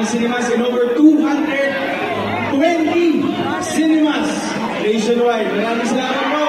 maraming cinemas in over 220 cinemas nationwide. Maraming salamat po.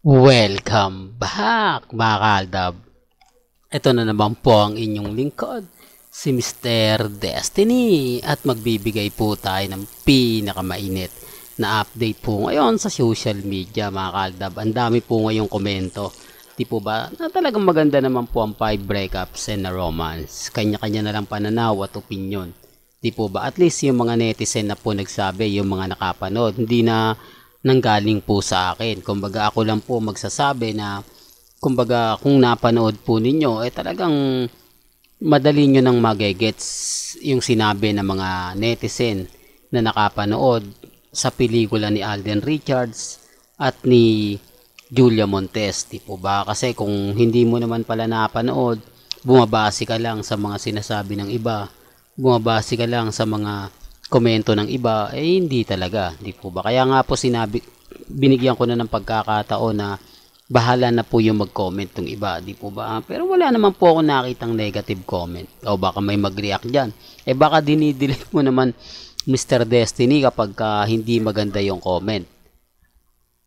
Welcome back mga kaaldab. Ito na naman po ang inyong lingkod, si Mr. Destiny, at magbibigay po tayo ng pinakamainit na update po ngayon sa social media mga kaaldab. Ang dami po ngayong komento, di po ba, na talagang maganda naman po ang 5 breakups and a romance. Kanya-kanya na lang pananaw at opinion, di po ba? At least yung mga netizen na po nagsabi, yung mga nakapanood, hindi na nanggaling po sa akin. Kumbaga ako lang po magsasabi na, kumbaga kung napanood po ninyo, talagang madali nyo nang magigets yung sinabi ng mga netizen na nakapanood sa pelikula ni Alden Richards at ni Julia Montes, di po ba? Kasi kung hindi mo naman pala napanood, bumabase ka lang sa mga sinasabi ng iba, bumabase ka lang sa mga komento ng iba, hindi talaga, di po ba? Kaya nga po binigyan ko na ng pagkakataon na bahala na po yung mag-comment ng iba, di po ba? Pero wala naman po ako nakitang negative comment. O baka may mag-react dyan. Baka dinidelete mo naman, Mr. Destiny, kapag hindi maganda yung comment.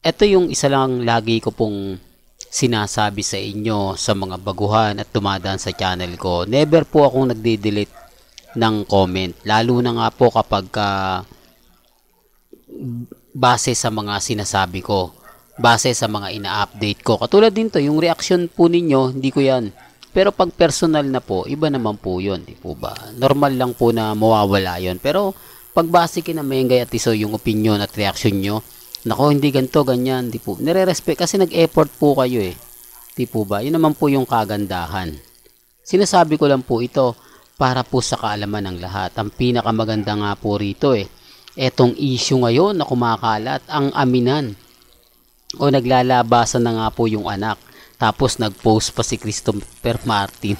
Ito yung isa lang lagi ko pong sinasabi sa inyo sa mga baguhan at dumadaan sa channel ko. Never po akong nagde-delete ng comment, lalo na nga po kapag base sa mga sinasabi ko, base sa mga ina-update ko. Katulad din to, yung reaction po ninyo, hindi ko yan. Pero pag personal na po, iba naman po yun, di po ba? Normal lang po na mawawala yun. Pero pag base kinamengay at iso yung opinion at reaction nyo, nako hindi ganito, ganyan, di po. Nire-respect kasi nag-effort po kayo di po ba? Yun naman po yung kagandahan. Sinasabi ko lang po ito para po sa kaalaman ng lahat. Ang pinakamaganda nga po rito etong issue ngayon na kumakalat, ang aminan o naglalabasan na nga po yung anak. Tapos nag-post pa si Christopher Martin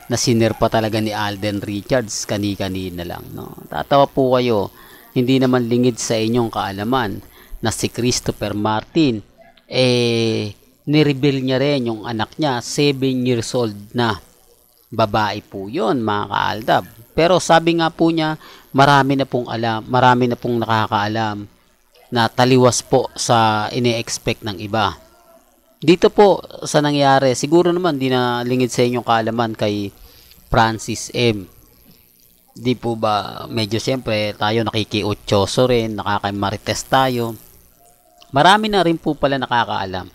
na sinare pa talaga ni Alden Richards kani-kanina lang. No? Tatawa po kayo, hindi naman lingid sa inyong kaalaman na si Christopher Martin, nireveal niya rin yung anak niya, 7 years old na. Babae po yun mga kaaldab. Pero sabi nga po niya, marami na pong nakakaalam na taliwas po sa ine-expect ng iba. Dito po sa nangyari, siguro naman di na lingid sa inyong kaalaman kay Francis M. Di po ba, medyo siyempre tayo nakikiutyoso rin, nakakimarites tayo. Marami na rin po pala nakakaalam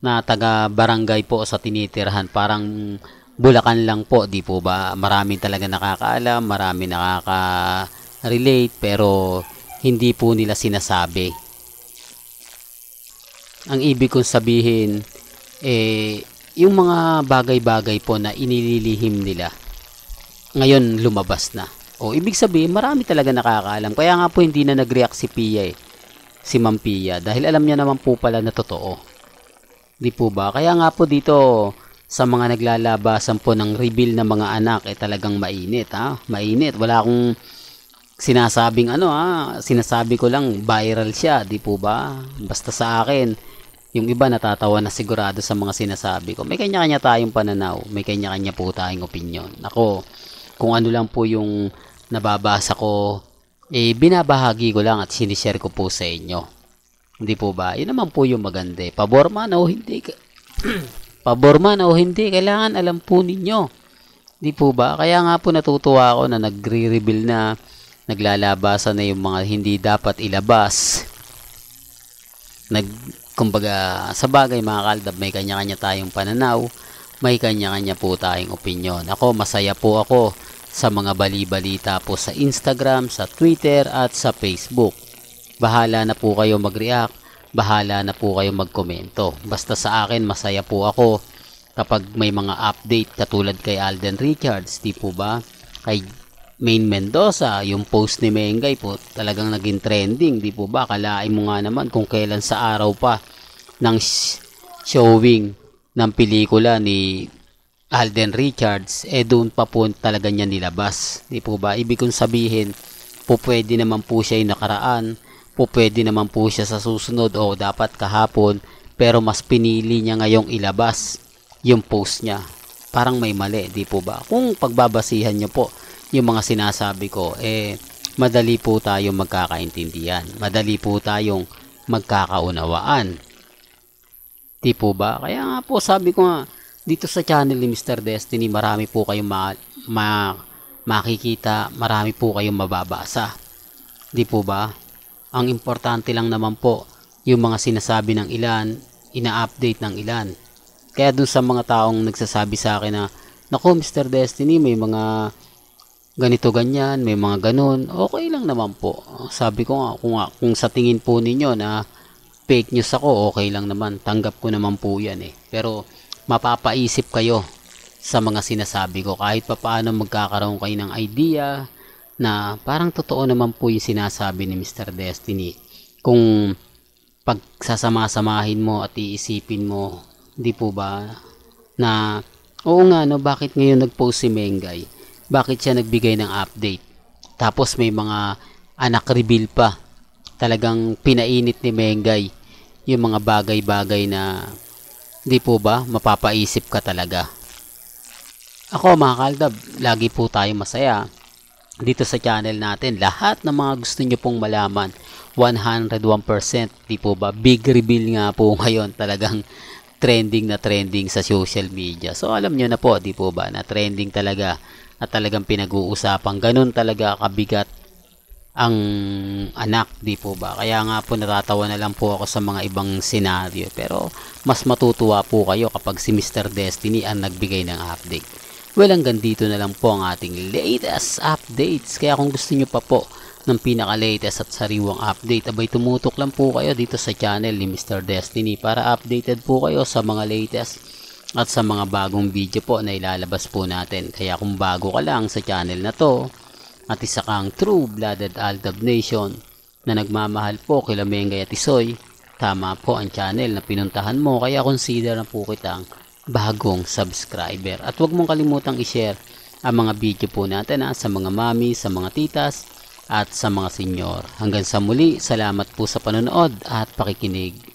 na taga barangay po sa tinitirahan, parang Bulacan lang po, di po ba? Marami talaga nakakaalam, marami nakaka-relate, pero hindi po nila sinasabi. Ang ibig kong sabihin, yung mga bagay-bagay po na inililihim nila, ngayon lumabas na. O ibig sabihin, marami talaga nakakaalam. Kaya nga po hindi na nag-react si Pia, si Ma'am Pia, dahil alam niya naman po pala na totoo. Di po ba? Kaya nga po dito, sa mga naglalabasan po ng reveal ng mga anak, talagang mainit, mainit. Wala akong sinasabing sinasabi ko lang viral siya, di po ba? Basta sa akin, yung iba natatawa na sigurado sa mga sinasabi ko. May kanya-kanya tayong pananaw, may kanya-kanya po tayong opinion. Ako, kung ano lang po yung nababasa ko, binabahagi ko lang at sinishare ko po sa inyo. Hindi po ba? Yun naman po yung maganda. Pabor man o hindi pabor man o hindi, kailangan alam po ninyo. Di po ba? Kaya nga po natutuwa ako na nagre-reveal na, naglalabasan na yung mga hindi dapat ilabas. Kumbaga, sa bagay mga kaaldab, may kanya-kanya tayong pananaw, may kanya-kanya po tayong opinyon. Ako, masaya po ako sa mga bali-balita po sa Instagram, sa Twitter at sa Facebook. Bahala na po kayo mag-react, bahala na po kayo magkomento. Basta sa akin, masaya po ako kapag may mga update katulad kay Alden Richards, di po ba? Kay Main Mendoza, yung post ni Mengay po talagang naging trending, di po ba? Kalain mo nga naman kung kailan sa araw pa ng showing ng pelikula ni Alden Richards, doon pa po talaga niya nilabas, di po ba? Ibig kong sabihin, po pwede naman po siya yung nakaraan, po pwede naman po siya sa susunod o dapat kahapon, pero mas pinili niya ngayong ilabas yung post niya. Parang may mali, di po ba? Kung pagbabasihan niyo po yung mga sinasabi ko, madali po tayong magkakaintindihan. Madali po tayong magkakaunawaan. Di po ba? Kaya nga po sabi ko nga, dito sa channel ni Mr. Destiny, marami po kayong makikita, marami po kayong mababasa. Di po ba? Ang importante lang naman po, yung mga sinasabi ng ilan, ina-update ng ilan. Kaya dun sa mga taong nagsasabi sa akin na, naku Mr. Destiny, may mga ganito ganyan, may mga ganun, okay lang naman po. Sabi ko nga, kung sa tingin po ninyo na fake news ako, okay lang naman, tanggap ko naman po yan Pero mapapaisip kayo sa mga sinasabi ko, kahit pa paano magkakaroon kayo ng idea na parang totoo naman po yung sinasabi ni Mr. Destiny. Kung pagsasama-samahin mo at iisipin mo, di po ba, na oo nga no, bakit ngayon nag-post si Mengay? Bakit siya nagbigay ng update? Tapos may mga anak reveal pa. Talagang pinainit ni Mengay yung mga bagay-bagay na di po ba mapapaisip ka talaga. Ako mga kaaldab, lagi po tayo masaya dito sa channel natin. Lahat ng mga gusto nyo pong malaman, 101%, di po ba? Big reveal nga po ngayon, talagang trending na trending sa social media. So alam nyo na po, di po ba, na trending talaga at talagang pinag-uusapan. Ganun talaga kabigat ang anak, di po ba? Kaya nga po natatawa na lang po ako sa mga ibang senaryo. Pero mas matutuwa po kayo kapag si Mr. Destiny ang nagbigay ng update. Well, hanggang dito na lang po ang ating latest updates. Kaya kung gusto nyo pa po ng pinaka-latest at sariwang update, abay tumutok lang po kayo dito sa channel ni Mr. Destiny para updated po kayo sa mga latest at sa mga bagong video po na ilalabas po natin. Kaya kung bago ka lang sa channel na to at isa kang true-blooded Aldab Nation na nagmamahal po kila Mengay at Isoy, tama po ang channel na pinuntahan mo. Kaya consider na po kitang bagong subscriber. At huwag mong kalimutang i-share ang mga video po natin sa mga mami, sa mga titas at sa mga senyor. Hanggang sa muli, salamat po sa panonood at pakikinig.